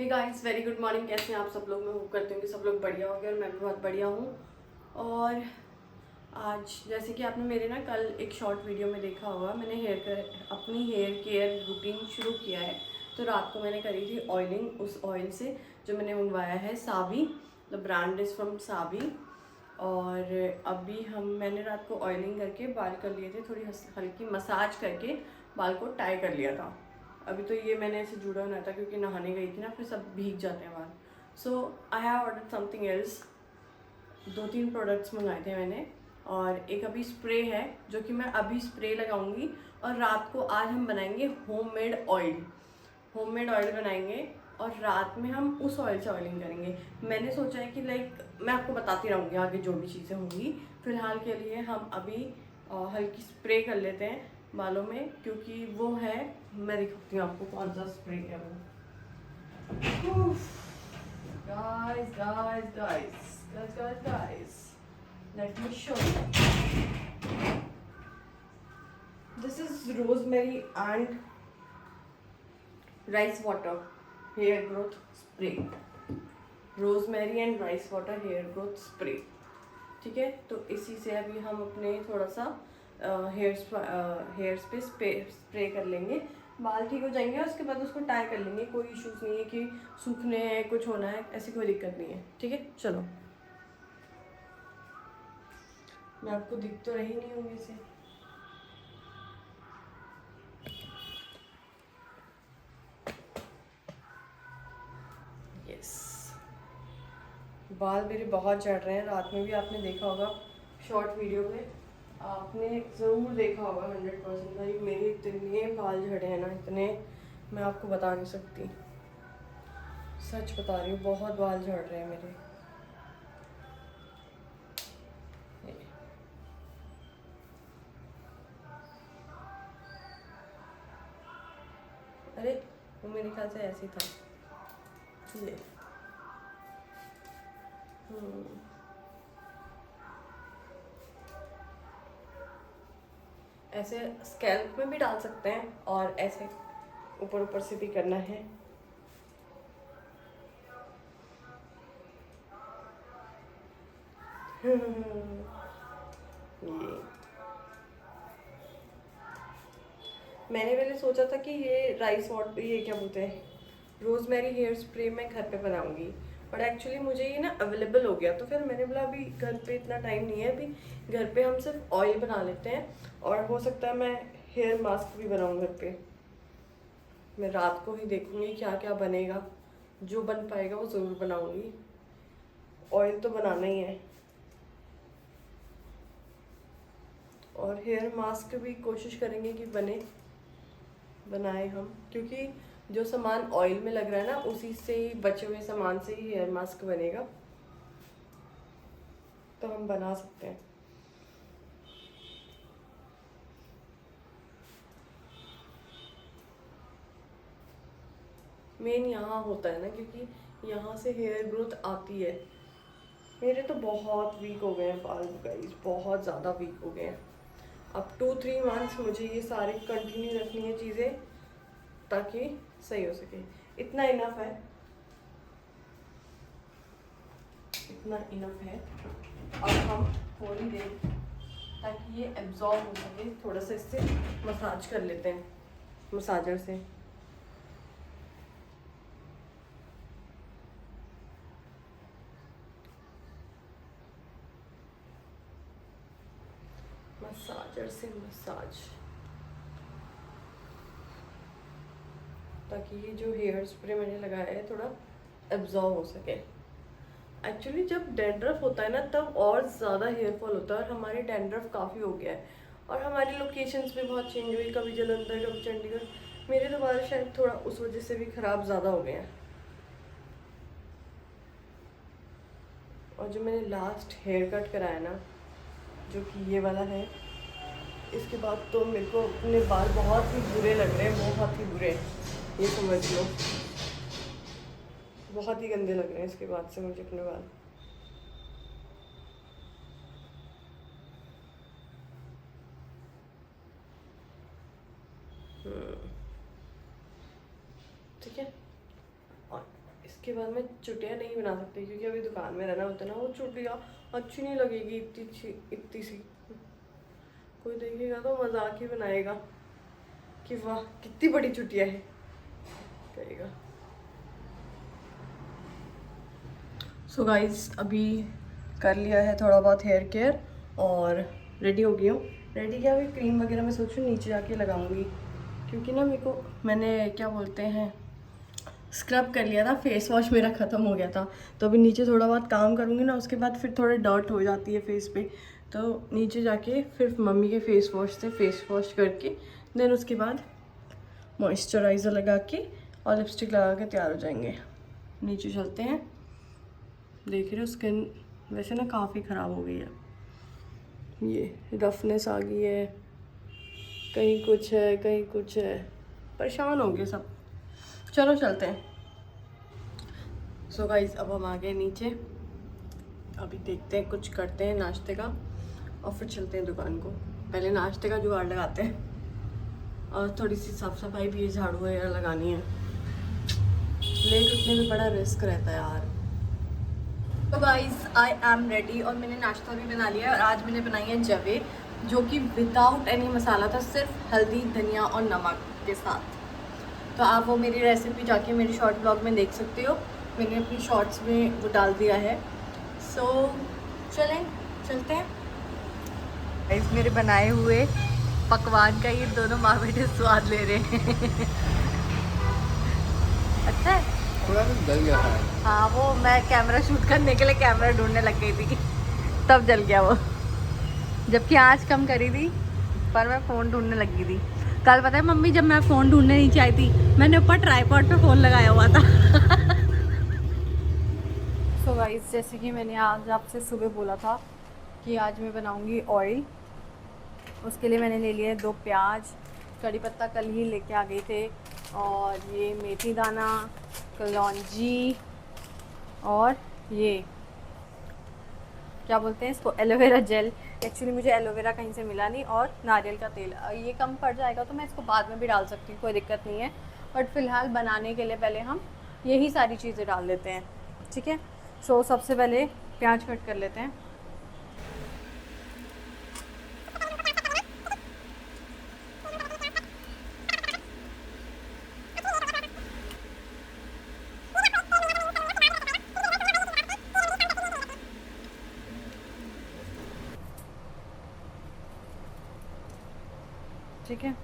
हे guys, very good morning. कैसे हैं आप सब लोग? मैं होप करती हूँ कि सब लोग बढ़िया हो गए और मैं भी बहुत बढ़िया हूँ। और आज जैसे कि आपने मेरे ना कल एक शॉर्ट वीडियो में देखा होगा, मैंने अपनी हेयर केयर रूटीन शुरू किया है। तो रात को मैंने करी थी ऑयलिंग, उस ऑयल से जो मैंने मंगवाया है सावी, द ब्रांड इज़ फ्रॉम सावी। और अभी मैंने रात को ऑयलिंग करके बाल कर लिए थे, थोड़ी हल्की मसाज करके बाल को टाई कर लिया था। अभी तो ये मैंने ऐसे जुड़ा हुआ था क्योंकि नहाने गई थी ना, फिर सब भीग जाते हैं बाल। So I have order something else. 2-3 products मंगाए थे मैंने, और एक अभी स्प्रे है जो कि मैं अभी स्प्रे लगाऊंगी। और रात को आज हम बनाएंगे होममेड ऑयल बनाएंगे, और रात में हम उस ऑयल से ऑयलिंग करेंगे। मैंने सोचा है कि मैं आपको बताती रहूँगी आगे जो भी चीज़ें होंगी। फिलहाल के लिए हम अभी हल्की स्प्रे कर लेते हैं बालों में, क्योंकि वो है, मैं दिखाती हूँ आपको कौन सा स्प्रे है वो। Guys guys guys guys guys guys, let me show you. This is rosemary and rice water hair growth spray. Rosemary and rice water hair growth spray, ठीक है। तो इसी से अभी हम अपने थोड़ा सा हेयर्स पे स्प्रे कर लेंगे। बाल ठीक हो जाएंगे और उसके बाद उसको टाई कर लेंगे। कोई इश्यूज नहीं है कि सूखने हैं, कुछ होना है, ऐसी कोई दिक्कत नहीं है, ठीक है। चलो, मैं आपको दिख तो रही नहीं होंगी इसे। यस, बाल मेरे बहुत झड़ रहे हैं। रात में भी आपने देखा होगा शॉर्ट वीडियो में, आपने ज़रूर देखा होगा 100%। भाई मेरे इतने बाल झड़े हैं ना, इतने मैं आपको बता नहीं सकती। सच बता रही हूँ, बहुत बाल झड़ रहे हैं मेरे। अरे वो मेरे ख्याल से ऐसे ही था। ले। हम्म, ऐसे स्कैल्प में भी डाल सकते हैं और ऐसे ऊपर ऊपर से भी करना है। ये मैंने पहले सोचा था कि ये राइस वाटर, ये क्या बोलते हैं, रोजमेरी हेयर स्प्रे मैं घर पे बनाऊंगी, बट एक्चुअली मुझे ये ना अवेलेबल हो गया। तो फिर मैंने बोला अभी घर पे इतना टाइम नहीं है, अभी घर पे हम सिर्फ ऑयल बना लेते हैं, और हो सकता है मैं हेयर मास्क भी बनाऊँ घर पे। मैं रात को ही देखूंगी क्या क्या बनेगा, जो बन पाएगा वो ज़रूर बनाऊंगी। ऑयल तो बनाना ही है, और हेयर मास्क भी कोशिश करेंगे कि बनाए हम, क्योंकि जो सामान ऑयल में लग रहा है ना, उसी से ही, बचे हुए सामान से ही हेयर मास्क बनेगा, तो हम बना सकते हैं। मेन यहाँ होता है ना, क्योंकि यहाँ से हेयर ग्रोथ आती है। मेरे तो बहुत वीक हो गए हैं बाल गाइस, बहुत ज़्यादा वीक हो गए हैं। अब 2-3 मंथ्स मुझे ये सारी कंटिन्यू रखनी है चीज़ें, ताकि सही हो सके। इतना इनफ है, इतना इनफ है। अब हम थोड़ी देर, ताकि ये एब्जॉर्ब हो सके, थोड़ा सा इससे मसाज कर लेते हैं मसाजर से। मसाजर से मसाज, ताकि ये जो हेयर स्प्रे मैंने लगाया है थोड़ा एब्जॉर्ब हो सके। एक्चुअली जब डैंड्रफ होता है ना, तब और ज़्यादा हेयर फॉल होता है, और हमारे डैंड्रफ काफ़ी हो गया है, और हमारी लोकेशंस भी बहुत चेंज हुई, कभी जलंधर कभी चंडीगढ़। मेरे तो बाल शायद थोड़ा उस वजह से भी ख़राब ज़्यादा हो गए हैं। और जो मैंने लास्ट हेयर कट कराया ना, जो कि ये वाला है, इसके बाद तो मेरे को अपने बाल बहुत ही बुरे लग रहे हैं, बहुत ही बुरे, ये समझ लो। बहुत ही गंदे लग रहे हैं इसके बाद से मुझे अपने बाल। ठीक है। और के बाद मैं चुटिया नहीं बना सकती, क्योंकि अभी दुकान में रहना होता है ना, वो चुटिया अच्छी नहीं लगेगी इतनी सी। कोई देखेगा तो मजाक ही बनाएगा कि वाह कितनी बड़ी चुटिया है कहेगा। सो गाइस अभी कर लिया है थोड़ा बहुत हेयर केयर और रेडी हो गई हूँ। रेडी क्या, अभी क्रीम वगैरह मैं सोचूं नीचे जाके लगाऊंगी, क्योंकि ना मेरे को मैंने क्या बोलते हैं स्क्रब कर लिया था, फेस वॉश मेरा ख़त्म हो गया था। तो अभी नीचे थोड़ा बहुत काम करूँगी ना, उसके बाद फिर थोड़े डर्ट हो जाती है फेस पे, तो नीचे जाके फिर मम्मी के फेस वॉश से फेस वॉश करके देन उसके बाद मॉइस्चराइज़र लगा के और लिपस्टिक लगा के तैयार हो जाएंगे। नीचे चलते हैं। देख रहे हो स्किन वैसे ना काफ़ी ख़राब हो गई है, ये रफनेस आ गई है, कहीं कुछ है कहीं कुछ है, परेशान हो गए सब। चलो चलते हैं। सो गाइस अब हम आ गए नीचे, अभी देखते हैं कुछ करते हैं नाश्ते का और फिर चलते हैं दुकान को। पहले नाश्ते का जुगाड़ लगाते हैं और थोड़ी सी साफ सफाई भी, झाड़ू वगैरह लगानी है। लेट उठने में बड़ा रिस्क रहता है यार। तो गाइस आई एम रेडी और मैंने नाश्ता भी बना लिया और आज मैंने बनाई है जवे, जो कि विदाउट एनी मसाला था, सिर्फ हल्दी धनिया और नमक के साथ। तो आप वो मेरी रेसिपी जाके मेरी शॉर्ट ब्लॉग में देख सकते हो, मैंने अपनी शॉर्ट्स में वो डाल दिया है। सो चलते हैं। इस मेरे बनाए हुए पकवान का ये दोनों माँ बेटे स्वाद ले रहे हैं। अच्छा है, थोड़ा सा जल गया था। हाँ वो मैं कैमरा शूट करने के लिए कैमरा ढूंढने लग गई थी, तब जल गया वो, जबकि आँच कम करी थी पर मैं फ़ोन ढूंढने लगी थी। कल पता है मम्मी, जब मैं फ़ोन ढूंढने नीचे आई थी, मैंने ऊपर ट्राइपॉड पे फ़ोन लगाया हुआ था। सो गाइस जैसे कि मैंने आज आपसे सुबह बोला था कि आज मैं बनाऊंगी ऑयल, उसके लिए मैंने ले लिए 2 प्याज, कड़ी पत्ता कल ही लेके आ गए थे, और ये मेथी दाना, कलौंजी, और ये क्या बोलते हैं इसको, एलोवेरा जेल। एक्चुअली मुझे एलोवेरा कहीं से मिला नहीं, और नारियल का तेल। ये कम पड़ जाएगा तो मैं इसको बाद में भी डाल सकती हूँ, कोई दिक्कत नहीं है, बट फ़िलहाल बनाने के लिए पहले हम यही सारी चीज़ें डाल लेते हैं, ठीक है। सो सबसे पहले प्याज कट कर लेते हैं। ठीक है,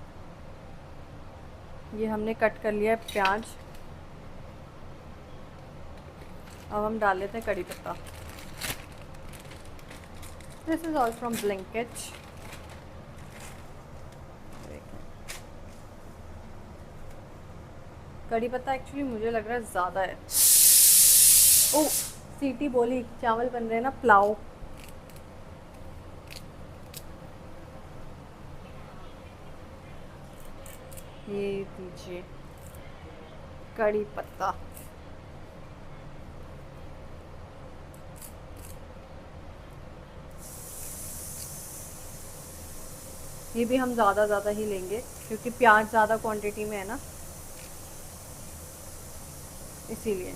ये हमने कट कर लिया है प्याज। अब हम डाल लेते हैं कड़ी पत्ता। This is all from Blinkit. कड़ी पत्ता एक्चुअली मुझे लग रहा है ज़्यादा है। ओ सीटी बोली, चावल बन रहे हैं ना, पुलाव। ये दीजिए कड़ी पत्ता। ये भी हम ज़्यादा ही लेंगे, क्योंकि प्याज ज़्यादा क्वांटिटी में है ना, इसीलिए।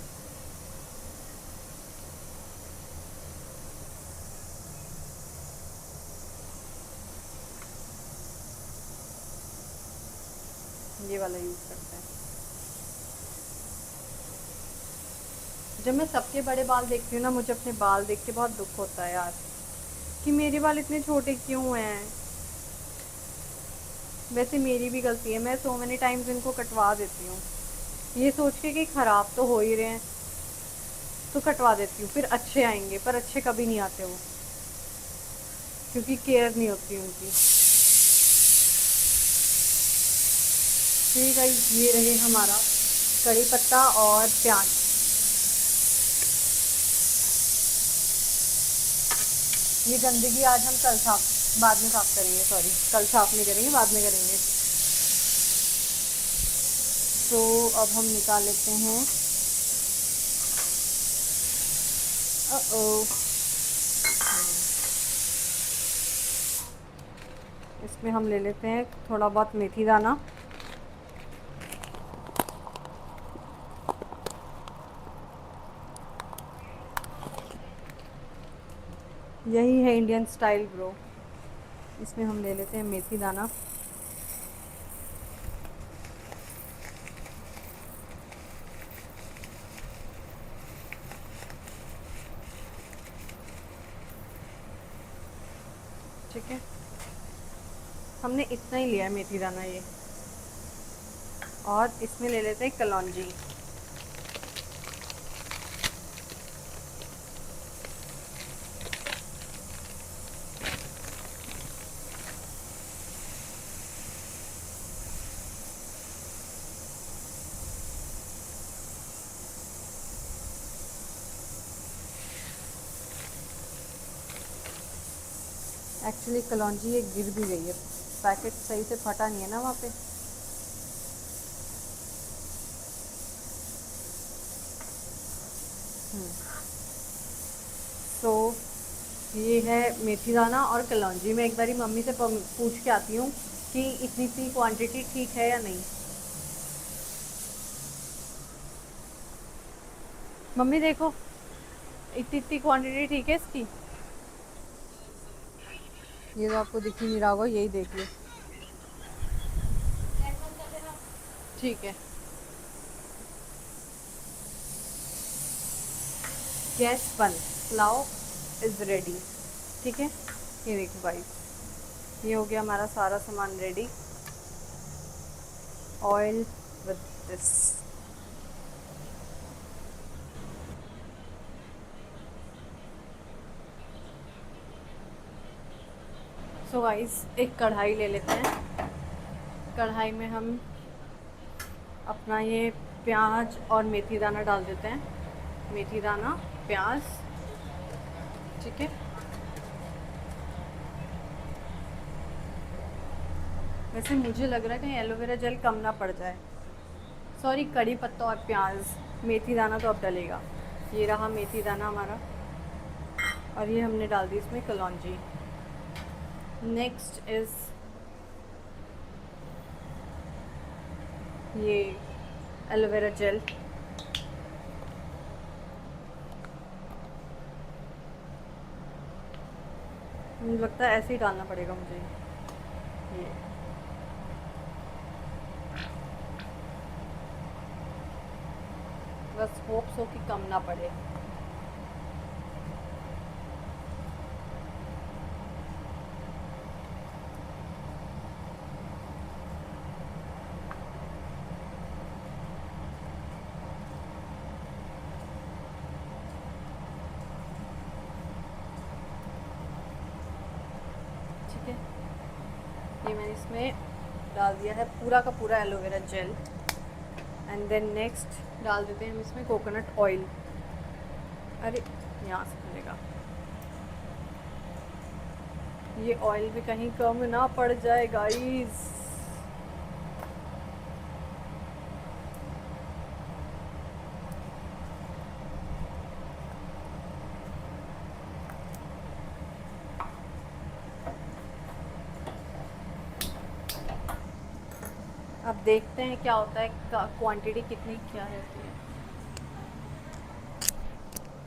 ये वाला यूज़ करते हैं। जब मैं सबके बड़े बाल देखती हूँ ना, मुझे अपने बाल देख के बहुत दुख होता है यार, कि मेरे बाल इतने छोटे क्यों हैं। वैसे मेरी भी गलती है, मैं सो मैनी टाइम्स इनको कटवा देती हूँ, ये सोच के कि ख़राब तो हो ही रहे हैं तो कटवा देती हूँ, फिर अच्छे आएंगे, पर अच्छे कभी नहीं आते वो, क्योंकि केयर नहीं होती उनकी। ठीक है, ये रहे हमारा कड़ी पत्ता और प्याज। ये गंदगी आज हम बाद में साफ़ करेंगे, सॉरी कल साफ़ नहीं करेंगे, बाद में करेंगे। तो अब हम निकाल लेते हैं। इसमें हम ले लेते हैं थोड़ा बहुत मेथी दाना, यही है इंडियन स्टाइल ब्रो। इसमें हम ले लेते हैं मेथी दाना। ठीक है, हमने इतना ही लिया है मेथी दाना ये। और इसमें ले लेते हैं कलौंजी। एक्चुअली कलौंजी ये गिर भी गई है, पैकेट सही से फटा नहीं है ना वहाँ पे। तो ये है मेथी दाना और कलौंजी। मैं एक बारी मम्मी से पूछ के आती हूँ कि इतनी सी क्वांटिटी ठीक है या नहीं। मम्मी देखो, इतनी इतनी क्वांटिटी ठीक है इसकी। ये तो आपको दिख ही नहीं रहा होगा, यही देख लो। ठीक है, गैस बंद, पुलाव इज़ रेडी। ठीक है, ये देखो गाइस, ये हो गया हमारा सारा सामान ready. Oil with this. So guys, एक कढ़ाई ले लेते हैं। कढ़ाई में हम अपना ये प्याज और मेथी दाना डाल देते हैं। मेथी दाना, प्याज, ठीक है। वैसे मुझे लग रहा है कहीं एलोवेरा जेल कम ना पड़ जाए। सॉरी, कड़ी पत्ता और प्याज, मेथी दाना तो अब डलेगा। ये रहा मेथी दाना हमारा, और ये हमने डाल दी इसमें कलौंजी। नेक्स्ट इज़ ये एलोवेरा जेल। मुझे लगता है ऐसे ही डालना पड़ेगा मुझे ये। बस होप सो कि कम ना पड़े। ठीक है, ये मैंने इसमें डाल दिया है पूरा का पूरा aloe vera gel. And then next डाल देते हैं हम इसमें कोकोनट ऑयल। अरे, यहाँ से खुलेगा। ये ऑयल भी कहीं कम ना पड़ जाए गाइस। अब देखते हैं क्या होता है, क्वांटिटी कितनी क्या रहती है,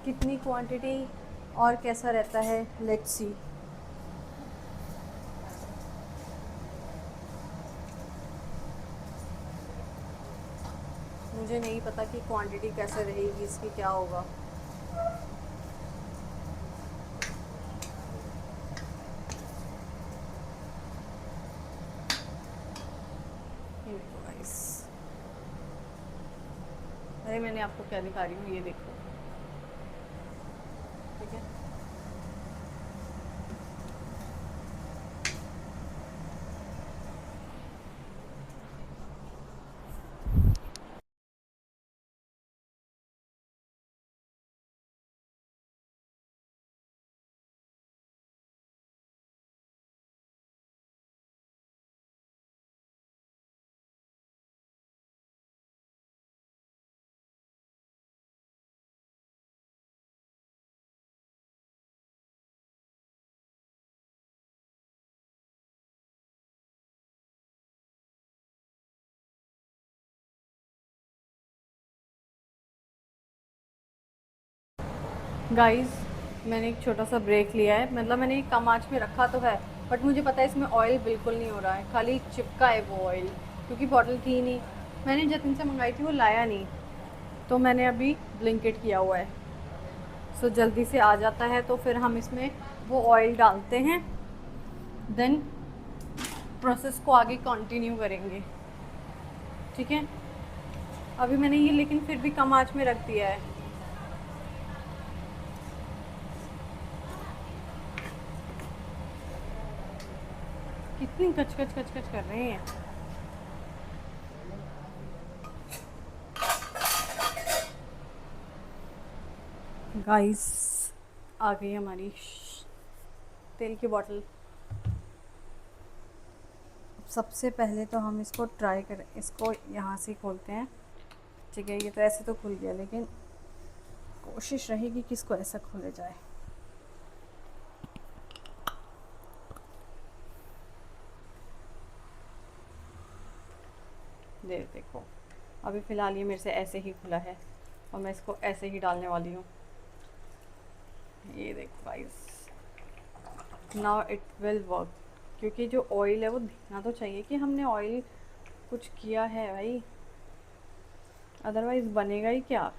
कितनी क्वांटिटी और कैसा रहता है। Let's see. मुझे नहीं पता कि क्वांटिटी कैसे रहेगी इसकी, क्या होगा। ये देखो गाइस, अरे मैंने आपको क्या दिखा रही हूँ, ये देखो। ठीक है, गाइस मैंने एक छोटा सा ब्रेक लिया है, मतलब मैंने ये कम आँच में रखा तो है, बट मुझे पता है इसमें ऑयल बिल्कुल नहीं हो रहा है, खाली चिपका है वो ऑयल, क्योंकि बॉटल थी नहीं। मैंने जतिन से मंगाई थी, वो लाया नहीं, तो मैंने अभी ब्लिंकिट किया हुआ है। सो जल्दी से आ जाता है, तो फिर हम इसमें वो ऑयल डालते हैं, देन प्रोसेस को आगे कंटिन्यू करेंगे। ठीक है, अभी मैंने ये लेकिन फिर भी कम आँच में रख दिया है। कितनी कच कच कच कच कर रहे हैं। गाइस, आ गई हमारी तेल की बोतल। सबसे पहले तो हम इसको ट्राई करें, इसको यहाँ से खोलते हैं। ठीक है, ये तो ऐसे तो खुल गया, लेकिन कोशिश रहेगी कि इसको ऐसा खोले जाए। देखो, अभी फ़िलहाल ये मेरे से ऐसे ही खुला है, और मैं इसको ऐसे ही डालने वाली हूँ। ये देखो guys, now it will work, क्योंकि जो ऑयल है वो दिखना तो चाहिए कि हमने ऑयल कुछ किया है भाई, अदरवाइज़ बनेगा ही क्या।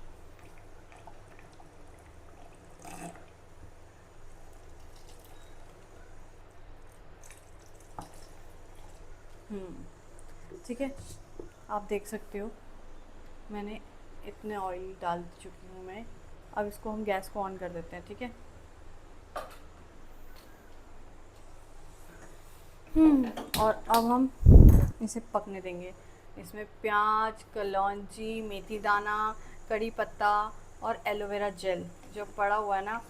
ठीक है, आप देख सकते हो मैंने इतने ऑयल डाल चुकी हूँ मैं। अब इसको हम गैस को ऑन कर देते हैं। ठीक है, और अब हम इसे पकने देंगे। इसमें प्याज, कलौंजी, मेथी दाना, कड़ी पत्ता और एलोवेरा जेल जो पड़ा हुआ है ना,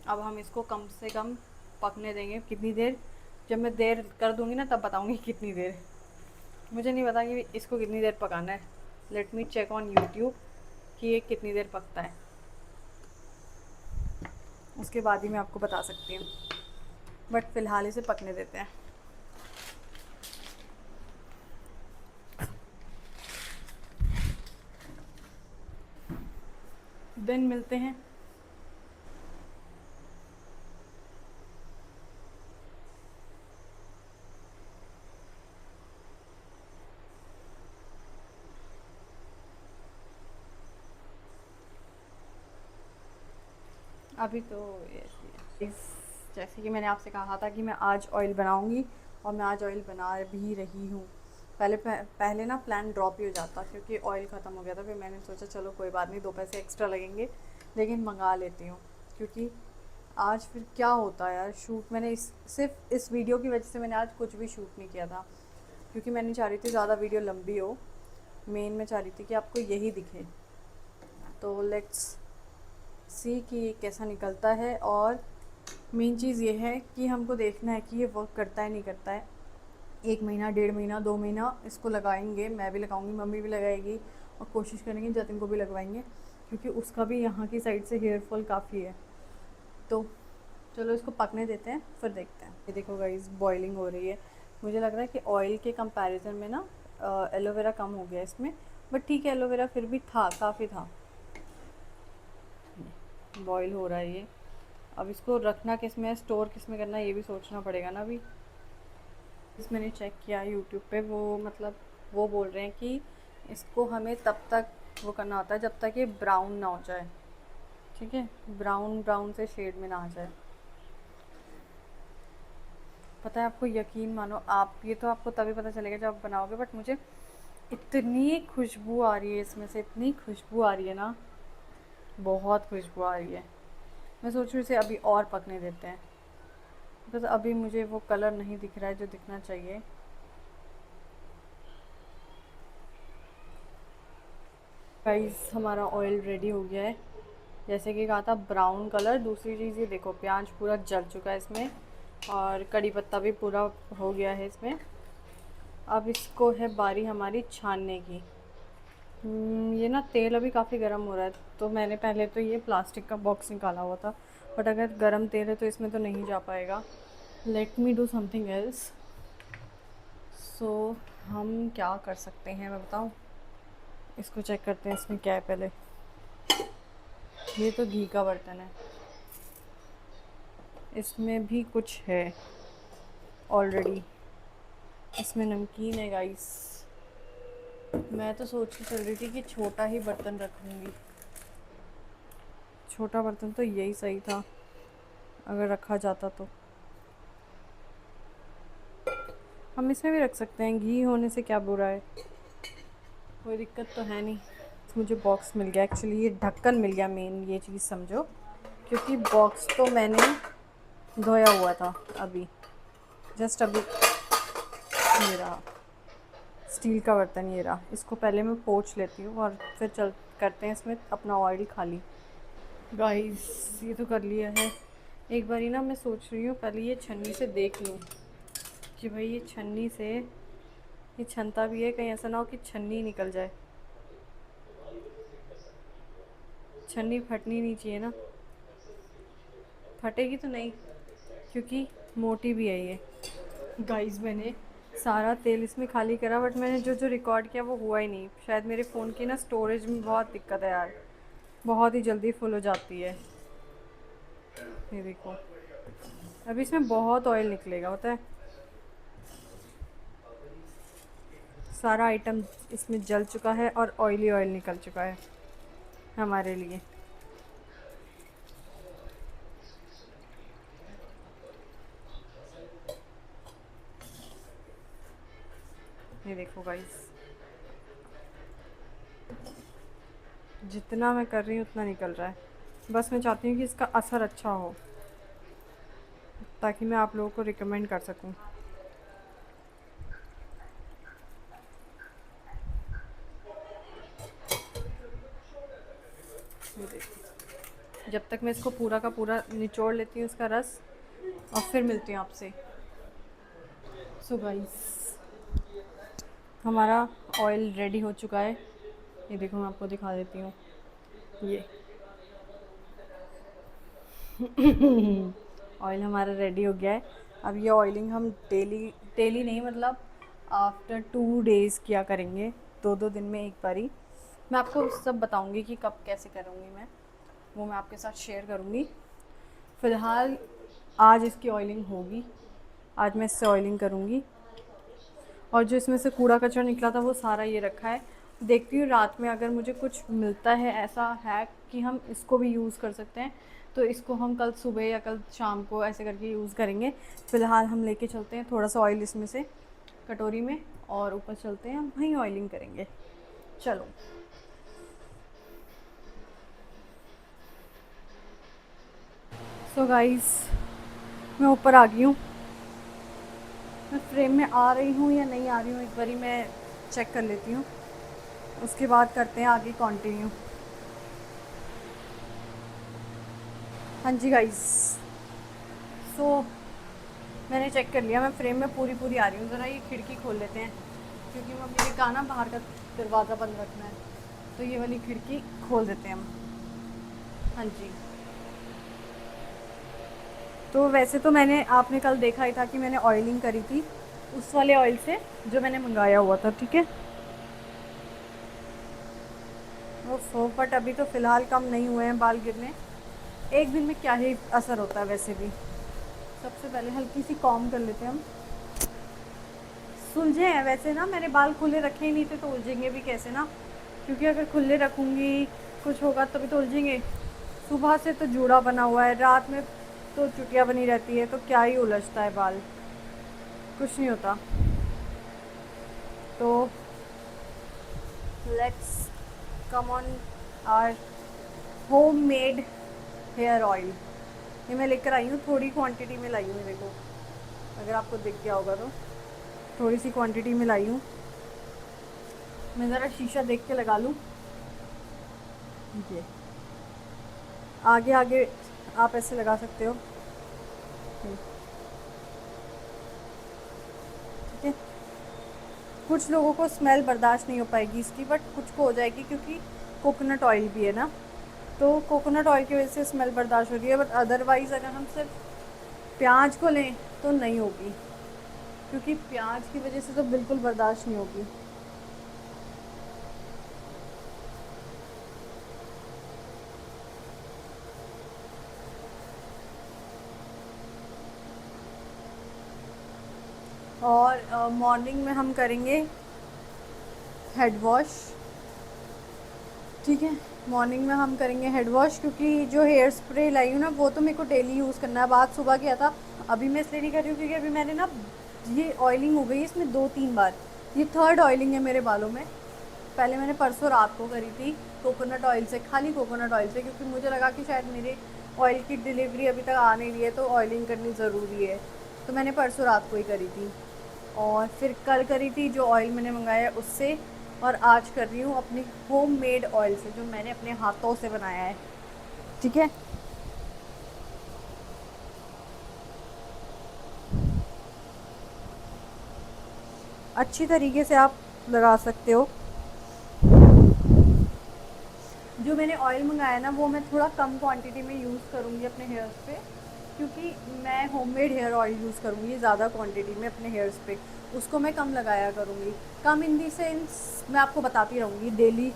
अब हम इसको कम से कम पकने देंगे। कितनी देर, जब मैं देर कर दूँगी ना तब बताऊँगी कितनी देर। मुझे नहीं पता कि इसको कितनी देर पकाना है। Let me check on YouTube कि ये कितनी देर पकता है, उसके बाद ही मैं आपको बता सकती हूँ, बट फ़िलहाल इसे पकने देते हैं। देन मिलते हैं। अभी तो जैसे कि मैंने आपसे कहा था कि मैं आज ऑयल बनाऊंगी, और मैं आज ऑयल बना भी रही हूँ। पहले ना प्लान ड्रॉप ही हो जाता, क्योंकि ऑयल ख़त्म हो गया था। फिर मैंने सोचा चलो कोई बात नहीं, 2 पैसे एक्स्ट्रा लगेंगे, लेकिन मंगा लेती हूँ, क्योंकि आज फिर क्या होता है यार, शूट मैंने सिर्फ इस वीडियो की वजह से मैंने आज कुछ भी शूट नहीं किया था, क्योंकि मैं नहीं चाह रही थी ज़्यादा वीडियो लंबी हो। मेन मैं चाह रही थी कि आपको यही दिखे। तो लेट्स सी कि ये कैसा निकलता है, और मेन चीज़ ये है कि हमको देखना है कि ये वर्क करता है नहीं करता है। 1 महीना, 1.5 महीना, 2 महीना इसको लगाएंगे, मैं भी लगाऊंगी, मम्मी भी लगाएगी, और कोशिश करेंगे जतिन को भी लगवाएंगे, क्योंकि उसका भी यहाँ की साइड से हेयर फॉल काफ़ी है। तो चलो इसको पकने देते हैं, फिर देखते हैं। ये देखो गाइस, बॉइलिंग हो रही है। मुझे लग रहा है कि ऑयल के कंपैरिजन में ना एलोवेरा कम हो गया इसमें, बट ठीक है, एलोवेरा फिर भी था, काफ़ी था। बॉईल हो रहा है ये। अब इसको रखना किस में है, स्टोर किस में करना है, ये भी सोचना पड़ेगा ना। अभी इस मैंने चेक किया यूट्यूब पे, वो मतलब वो बोल रहे हैं कि इसको हमें तब तक वो करना होता है जब तक ये ब्राउन ना हो जाए। ठीक है, ब्राउन ब्राउन से शेड में ना आ जाए। पता है आपको, यकीन मानो आप, ये तो आपको तभी पता चलेगा जब आप बनाओगे, बट मुझे इतनी खुशबू आ रही है इसमें से, इतनी खुशबू आ रही है ना, बहुत खुशबू आ रही है। मैं सोच रही हूँ इसे अभी और पकने देते हैं, बस अभी मुझे वो कलर नहीं दिख रहा है जो दिखना चाहिए। गाइस, हमारा ऑयल रेडी हो गया है, जैसे कि कहा था ब्राउन कलर। दूसरी चीज़ ये देखो, प्याज पूरा जल चुका है इसमें, और कड़ी पत्ता भी पूरा हो गया है इसमें। अब इसको है बारी हमारी छानने की। ये ना तेल अभी काफ़ी गर्म हो रहा है, तो मैंने पहले तो ये प्लास्टिक का बॉक्स निकाला हुआ था, बट अगर गर्म तेल है तो इसमें तो नहीं जा पाएगा। Let me do something else. So हम क्या कर सकते हैं, मैं बताऊँ। इसको चेक करते हैं इसमें क्या है पहले। ये तो घी का बर्तन है, इसमें भी कुछ है ऑलरेडी, इसमें नमकीन है गाइस। मैं तो सोच के चल रही थी कि छोटा ही बर्तन रखूँगी, छोटा बर्तन तो यही सही था अगर रखा जाता तो। हम इसमें भी रख सकते हैं, घी होने से क्या बुरा है, कोई दिक्कत तो है नहीं। मुझे बॉक्स मिल गया, एक्चुअली ये ढक्कन मिल गया मेन, ये चीज़ समझो, क्योंकि बॉक्स तो मैंने धोया हुआ था अभी, जस्ट अभी। ये रहा स्टील का बर्तन, ये रहा, इसको पहले मैं पोंछ लेती हूँ और फिर चल करते हैं इसमें अपना ऑयल खाली। गाइस ये तो कर लिया है एक बारी ना, मैं सोच रही हूँ पहले ये छन्नी से देख लूँ कि भाई ये छन्नी से ये छनता भी है, कहीं ऐसा ना हो कि छन्नी निकल जाए। छन्नी फटनी नहीं चाहिए ना, फटेगी तो नहीं क्योंकि मोटी भी है ये। गाइस मैंने सारा तेल इसमें खाली करा, बट मैंने जो जो रिकॉर्ड किया वो हुआ ही नहीं। शायद मेरे फ़ोन की ना स्टोरेज में बहुत दिक्कत है यार, बहुत ही जल्दी फुल हो जाती है। ये देखो अभी इसमें बहुत ऑयल निकलेगा, पता है। सारा आइटम इसमें जल चुका है और ऑयली ऑयल निकल चुका है हमारे लिए। ये देखो गाइस, जितना मैं कर रही हूँ उतना निकल रहा है। बस मैं चाहती हूँ कि इसका असर अच्छा हो ताकि मैं आप लोगों को रिकमेंड कर सकूँ। ये देखो, जब तक मैं इसको पूरा का पूरा निचोड़ लेती हूँ इसका रस, और फिर मिलती हूँ आपसे। सो गाइस हमारा ऑयल रेडी हो चुका है, ये देखो मैं आपको दिखा देती हूँ। ये ऑयल हमारा रेडी हो गया है। अब ये ऑयलिंग हम डेली डेली नहीं, मतलब आफ्टर 2 डेज़ किया करेंगे, 2-2 दिन में एक बारी। मैं आपको सब बताऊंगी कि कब कैसे करूँगी मैं, वो मैं आपके साथ शेयर करूँगी। फ़िलहाल आज इसकी ऑयलिंग होगी, आज मैं इससे ऑयलिंग करूँगी। और जो इसमें से कूड़ा कचरा निकला था वो सारा ये रखा है। देखती हूँ रात में अगर मुझे कुछ मिलता है ऐसा हैक कि हम इसको भी यूज़ कर सकते हैं, तो इसको हम कल सुबह या कल शाम को ऐसे करके यूज़ करेंगे। फ़िलहाल हम लेके चलते हैं थोड़ा सा ऑयल इसमें से कटोरी में, और ऊपर चलते हैं वहीं ऑयलिंग करेंगे। चलो सो गाइस मैं ऊपर आ गई हूँ। मैं फ्रेम में आ रही हूँ या नहीं आ रही हूँ एक बारी मैं चेक कर लेती हूँ, उसके बाद करते हैं आगे कंटिन्यू। हाँ जी गाइस, सो मैंने चेक कर लिया, मैं फ्रेम में पूरी पूरी आ रही हूँ। ज़रा ये खिड़की खोल लेते हैं क्योंकि मम्मी ने कहा ना बाहर का दरवाज़ा बंद रखना है, तो ये वाली खिड़की खोल देते हैं हम। हाँ जी, तो वैसे तो मैंने, आपने कल देखा ही था कि मैंने ऑयलिंग करी थी उस वाले ऑयल से जो मैंने मंगाया हुआ था, ठीक है। वो बट अभी तो फ़िलहाल कम नहीं हुए हैं बाल गिरने। एक दिन में क्या ही असर होता है वैसे भी। सबसे पहले हल्की सी कॉम कर लेते हैं हम। सुलझे हैं वैसे ना, मैंने बाल खुले रखे ही नहीं थे तो उलझेंगे भी कैसे ना, क्योंकि अगर खुले रखूँगी कुछ होगा तभी तो उलझेंगे। सुबह से तो जूड़ा बना हुआ है, रात में तो चुटिया बनी रहती है, तो क्या ही उलझता है बाल, कुछ नहीं होता। तो let's come on our homemade hair oil. ये मैं लेकर आई हूँ, थोड़ी क्वांटिटी में लाई हूँ, देखो अगर आपको दिख गया होगा तो थोड़ी सी क्वांटिटी में लाई हूँ। मैं ज़रा शीशा देख के लगा लूँ। ये आगे आगे आप ऐसे लगा सकते हो, ठीक है। कुछ लोगों को स्मेल बर्दाश्त नहीं हो पाएगी इसकी, बट कुछ को हो जाएगी क्योंकि कोकोनट ऑयल भी है ना, तो कोकोनट ऑयल की वजह से स्मेल बर्दाश्त हो रही है। बट अदरवाइज़ अगर हम सिर्फ प्याज को लें तो नहीं होगी, क्योंकि प्याज की वजह से तो बिल्कुल बर्दाश्त नहीं होगी। और मॉर्निंग में हम करेंगे हेड वॉश, ठीक है। मॉर्निंग में हम करेंगे हेड वॉश, क्योंकि जो हेयर स्प्रे लाई हूँ ना वो तो मेरे को डेली यूज़ करना है। अब आज सुबह किया था, अभी मैं इसलिए नहीं कर रही हूँ क्योंकि अभी मैंने ना ये ऑयलिंग हो गई है इसमें 2-3 बार, ये थर्ड ऑयलिंग है मेरे बालों में। पहले मैंने परसों रात को करी थी कोकोनट ऑयल से, खाली कोकोनट ऑयल से, क्योंकि मुझे लगा कि शायद मेरे ऑयल की डिलीवरी अभी तक आ नहीं रही है तो ऑयलिंग करनी ज़रूरी है, तो मैंने परसों रात को ही करी थी। और फिर कल करी थी जो ऑयल मैंने मंगाया है उससे, और आज कर रही हूँ अपनी होममेड ऑयल से जो मैंने अपने हाथों से बनाया है, ठीक है। अच्छी तरीके से आप लगा सकते हो। जो मैंने ऑयल मंगाया है ना वो मैं थोड़ा कम क्वांटिटी में यूज़ करूँगी अपने हेयर्स पे, क्योंकि मैं होममेड हेयर ऑयल यूज़ करूँगी ज़्यादा क्वांटिटी में अपने हेयर्स पे, उसको मैं कम लगाया करूँगी। कम इन दी सेंस मैं आपको बताती रहूँगी डेली,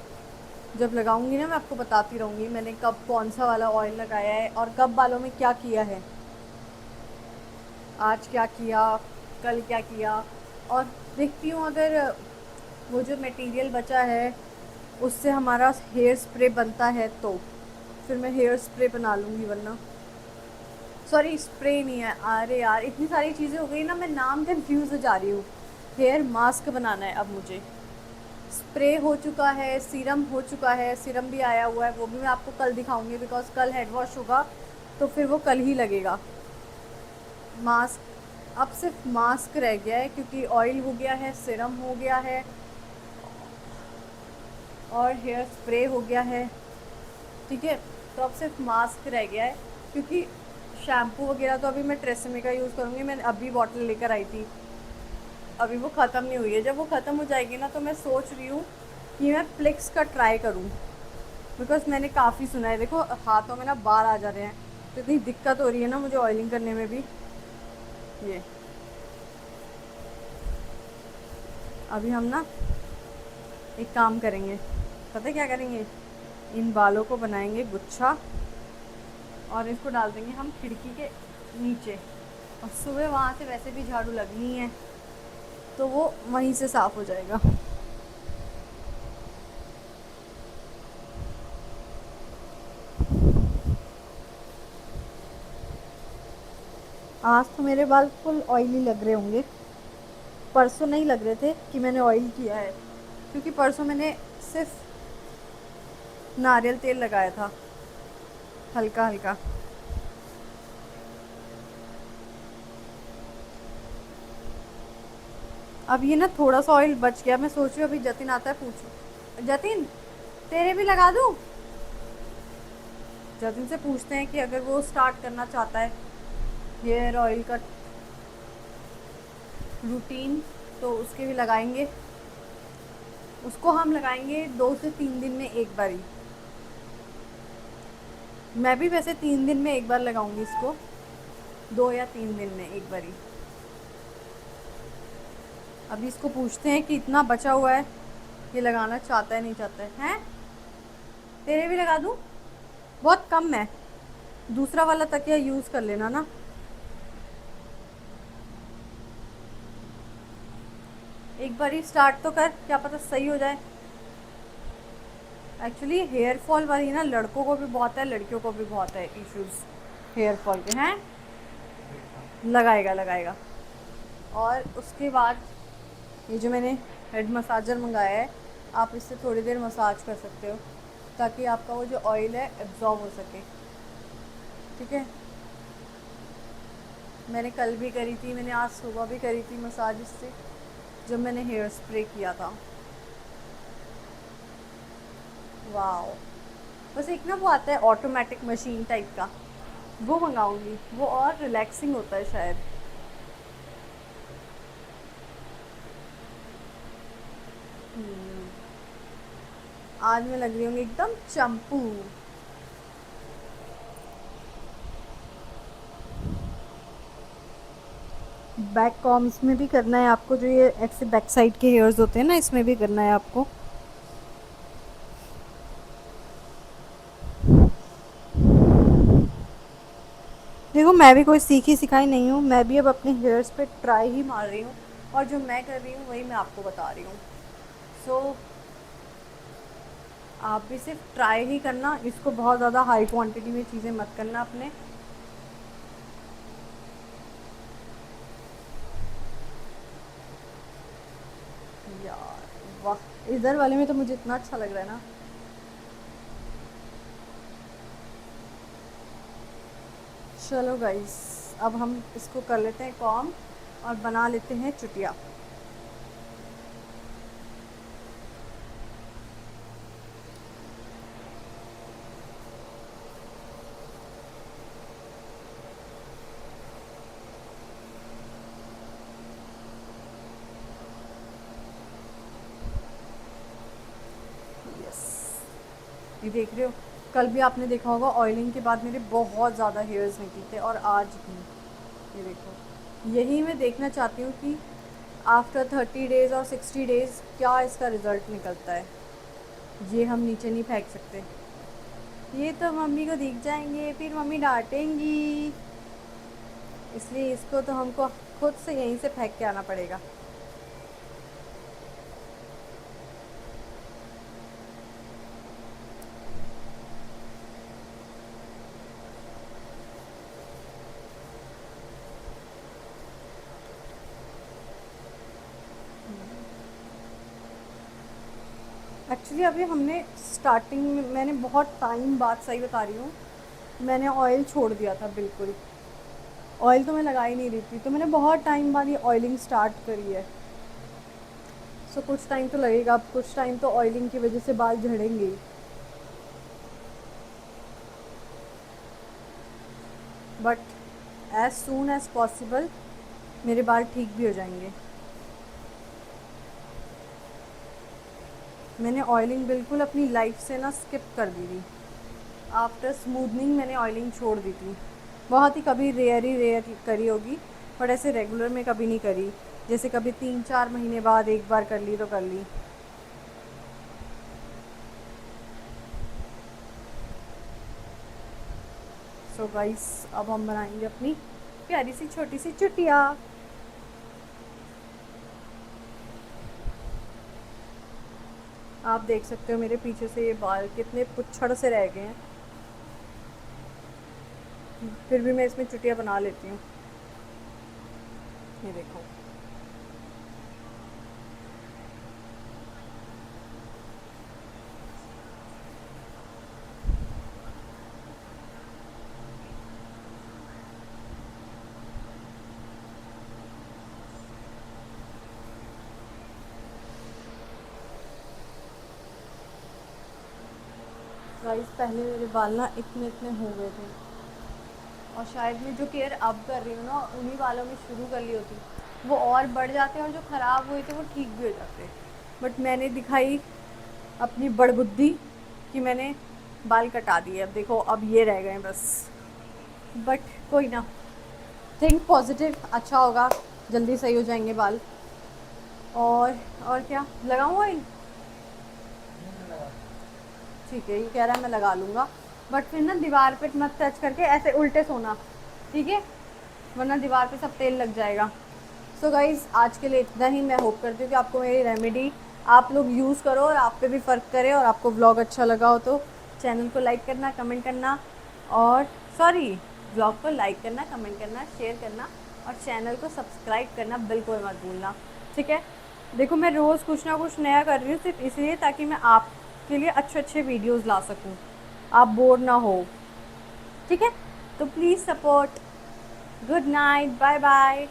जब लगाऊंगी ना मैं आपको बताती रहूँगी मैंने कब कौन सा वाला ऑयल लगाया है और कब बालों में क्या किया है, आज क्या किया, कल क्या किया। और देखती हूँ अगर वो जो मटेरियल बचा है उससे हमारा हेयर स्प्रे बनता है तो फिर मैं हेयर स्प्रे बना लूँगी, वरना सॉरी स्प्रे नहीं है, अरे यार इतनी सारी चीज़ें हो गई ना, मैं नाम कंफ्यूज हो जा रही हूँ। हेयर मास्क बनाना है अब मुझे, स्प्रे हो चुका है, सीरम हो चुका है, सीरम भी आया हुआ है, वो भी मैं आपको कल दिखाऊंगी बिकॉज कल हेड वॉश होगा तो फिर वो कल ही लगेगा। मास्क अब सिर्फ मास्क रह गया है क्योंकि ऑयल हो गया है, सीरम हो गया है और हेयर स्प्रे हो गया है, ठीक है। तो अब सिर्फ मास्क रह गया है, क्योंकि शैम्पू वगैरह तो अभी मैं ट्रेसेमे का यूज़ करूँगी। मैंने अभी बॉटल लेकर आई थी, अभी वो ख़त्म नहीं हुई है, जब वो ख़त्म हो जाएगी ना तो मैं सोच रही हूँ कि मैं फ्लिक्स का ट्राई करूँ, बिकॉज मैंने काफ़ी सुना है, देखो हाथों में ना बाल आ जा रहे हैं तो इतनी दिक्कत हो रही है ना मुझे ऑयलिंग करने में भी। ये अभी हम ना एक काम करेंगे, पता है क्या करेंगे, इन बालों को बनाएंगे गुच्छा और इसको डाल देंगे हम खिड़की के नीचे, और सुबह वहाँ से वैसे भी झाड़ू लगनी है तो वो वहीं से साफ़ हो जाएगा। आज तो मेरे बाल फुल ऑयली लग रहे होंगे, परसों नहीं लग रहे थे कि मैंने ऑयल किया है, क्योंकि परसों मैंने सिर्फ नारियल तेल लगाया था हल्का हल्का। अब ये ना थोड़ा सा ऑयल बच गया, मैं सोच रही हूँ अभी जतिन आता है पूछूं, जतिन तेरे भी लगा दूँ, जतिन से पूछते हैं कि अगर वो स्टार्ट करना चाहता है हेयर ऑयल का रूटीन तो उसके भी लगाएंगे, उसको हम लगाएंगे 2 से 3 दिन में एक बार ही। मैं भी वैसे 3 दिन में एक बार लगाऊंगी इसको, 2 या 3 दिन में एक बार ही। अभी इसको पूछते हैं कि इतना बचा हुआ है ये लगाना चाहता है नहीं चाहता है, हैं तेरे भी लगा दूँ, बहुत कम है, दूसरा वाला तकिया यूज़ कर लेना ना। एक बार ही स्टार्ट तो कर, क्या पता सही हो जाए। एक्चुअली हेयर फॉल वाली ना लड़कों को भी बहुत है लड़कियों को भी बहुत है इश्यूज हेयर फॉल के, हैं लगाएगा लगाएगा। और उसके बाद ये जो मैंने हेड मसाजर मंगाया है, आप इससे थोड़ी देर मसाज कर सकते हो ताकि आपका वो जो ऑयल है एब्जॉर्ब हो सके, ठीक है। मैंने कल भी करी थी, मैंने आज सुबह भी करी थी मसाज इससे जब मैंने हेयर स्प्रे किया था। वाओ, बस एक ना वो आता है ऑटोमेटिक मशीन टाइप का, वो मंगाऊंगी, वो और रिलैक्सिंग होता है शायद। आज मैं लग रही हूँ एकदम चंपू। बैक कॉम्स में भी करना है आपको, जो ये ऐसे बैक साइड के हेयर्स होते हैं ना इसमें भी करना है आपको। देखो मैं भी कोई सीखी सिखाई नहीं हूँ, मैं भी अब अपने हेयर्स पे ट्राई ही मार रही हूँ और जो मैं कर रही हूँ वही मैं आपको बता रही हूँ। सो आप भी सिर्फ ट्राई ही करना, इसको बहुत ज़्यादा हाई क्वांटिटी में चीज़ें मत करना अपने। यार वाह, इधर वाले में तो मुझे इतना अच्छा लग रहा है ना। चलो गाइस, अब हम इसको कर लेते हैं कॉम और बना लेते हैं चुटिया। ये देख रहे हो, कल भी आपने देखा होगा ऑयलिंग के बाद मेरे बहुत ज़्यादा हेयर्स निकले थे, और आज भी ये देखो। यही मैं देखना चाहती हूँ कि आफ्टर 30 डेज़ और 60 डेज़ क्या इसका रिज़ल्ट निकलता है। ये हम नीचे नहीं फेंक सकते, ये तो मम्मी को दिख जाएंगे, फिर मम्मी डांटेंगी, इसलिए इसको तो हमको खुद से यहीं से फेंक के आना पड़ेगा। एक्चुअली अभी हमने स्टार्टिंग में, मैंने बहुत टाइम बाद, सही बता रही हूँ, मैंने ऑयल छोड़ दिया था बिल्कुल। ऑयल तो मैं लगा ही नहीं रही थी, तो मैंने बहुत टाइम बाद ये ऑयलिंग स्टार्ट करी है। सो कुछ टाइम तो लगेगा, अब कुछ टाइम तो ऑयलिंग की वजह से बाल झड़ेंगे ही, but as soon as possible मेरे बाल ठीक भी हो जाएंगे। मैंने ऑयलिंग बिल्कुल अपनी लाइफ से ना स्किप कर दी थी। आफ्टर स्मूदनिंग मैंने ऑयलिंग छोड़ दी थी। बहुत ही कभी रेयर करी होगी, बट ऐसे रेगुलर में कभी नहीं करी। जैसे कभी 3-4 महीने बाद एक बार कर ली तो कर ली। सो गाइस, अब हम बनाएंगे अपनी प्यारी सी छोटी सी चुटिया। आप देख सकते हो मेरे पीछे से ये बाल कितने पुच्छड़ से रह गए हैं, फिर भी मैं इसमें चुटिया बना लेती हूँ। ये देखो, गाइस पहले मेरे बाल ना इतने इतने हो गए थे, और शायद मैं जो केयर अब कर रही हूँ ना उन्हीं बालों में शुरू कर ली होती, वो और बढ़ जाते और जो ख़राब हुए थे वो ठीक भी हो जाते। बट मैंने दिखाई अपनी बड़ बुद्धि कि मैंने बाल कटा दिए। अब देखो, अब ये रह गए बस। बट कोई ना, थिंक पॉजिटिव, अच्छा होगा, जल्दी सही हो जाएंगे बाल। और क्या लगाऊँ ऑयल? ठीक है, ये कह रहा है मैं लगा लूँगा, बट फिर ना दीवार पे मत टच करके ऐसे उल्टे सोना, ठीक है, वरना दीवार पे सब तेल लग जाएगा। सो गाइज़, आज के लिए इतना ही। मैं होप करती हूँ कि आपको मेरी रेमेडी आप लोग यूज़ करो और आप पे भी फ़र्क करे, और आपको व्लॉग अच्छा लगा हो तो चैनल को लाइक करना, कमेंट करना, और व्लॉग को लाइक करना, कमेंट करना, शेयर करना, और चैनल को सब्सक्राइब करना बिल्कुल मत भूलना, ठीक है। देखो, मैं रोज़ कुछ ना कुछ नया कर रही हूँ सिर्फ इसलिए ताकि मैं आपके लिए अच्छे अच्छे वीडियोज़ ला सकूँ, आप बोर ना हो, ठीक है। तो please support. Good night, bye bye.